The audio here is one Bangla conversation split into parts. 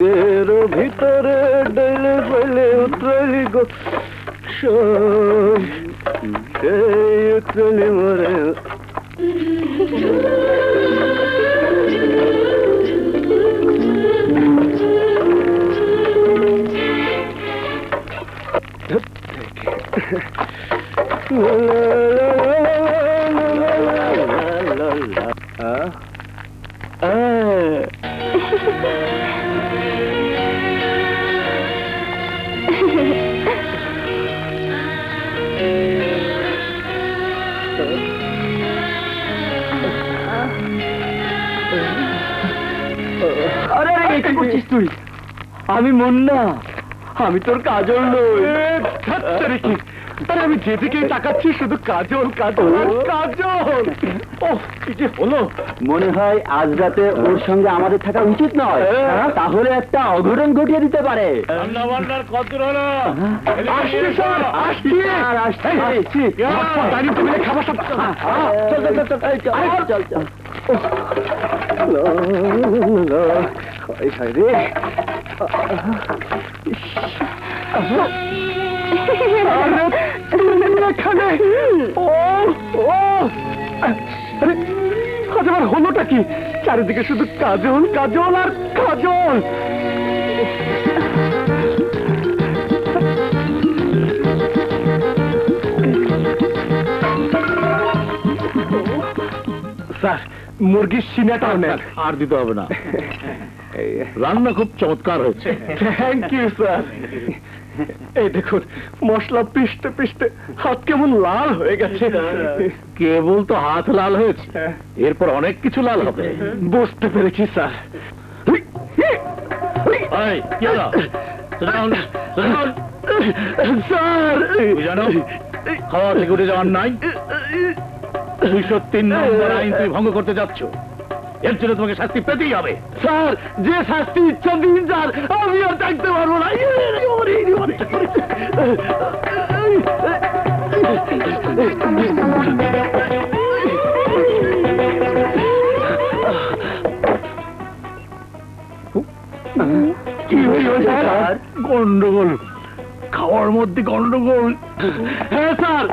এর ভিতরে ডেলে ফেলে উতরালি গো উতরালি মরে তুই আমি মুন্না আমি তোর কাজল নই আমি যেদিকে তাকাচ্ছি শুধু কাজল কাজল কাজল কি যে হলো মনে হয় আজ রাতে ওর সঙ্গে আমাদের থাকা উচিত নয় তাহলে একটা অঘটন ঘটিয়ে দিতে পারে কত হলো খাবার চল রে হলোটা কি চারিদিকে শুধু কাজল কাজল আর কাজল স্যার মুরগির সিনাটাও নেন আর দিতে হবে না রান্না খুব চমৎকার হয়েছে থ্যাংক ইউ স্যার এই দেখুন মশলা পিষতে পিষতে হাত কেমন লাল হয়ে গেছে কেবল তো হাত লাল হয়েছে এরপর অনেক কিছু লাল হবে বুঝতে পেরেছি স্যার স্যার জানো খাওয়া থেকে উঠে যাওয়ার নাই 203 নম্বর আইন তুমি ভঙ্গ করতে যাচ্ছ এর জন্য তোমাকে শাস্তি পেতেই হবে স্যার যে শাস্তি ইচ্ছা দিন স্যার আমি আর থাকতে পারবো না গন্ডগোল খাওয়ার মধ্যে গন্ডগোল হ্যাঁ স্যার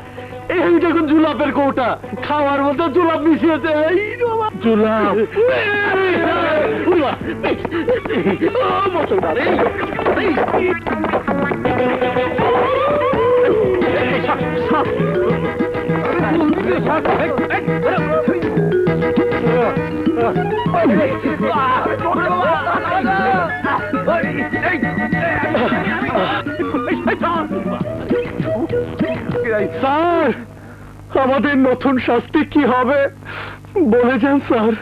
এই দেখুন জুলাপের কৌটা খাওয়ার মধ্যে জুলাপ মিশিয়েছে জুলাপ স্যার আমাদের নতুন শাস্তি কি হবে বলে যান স্যার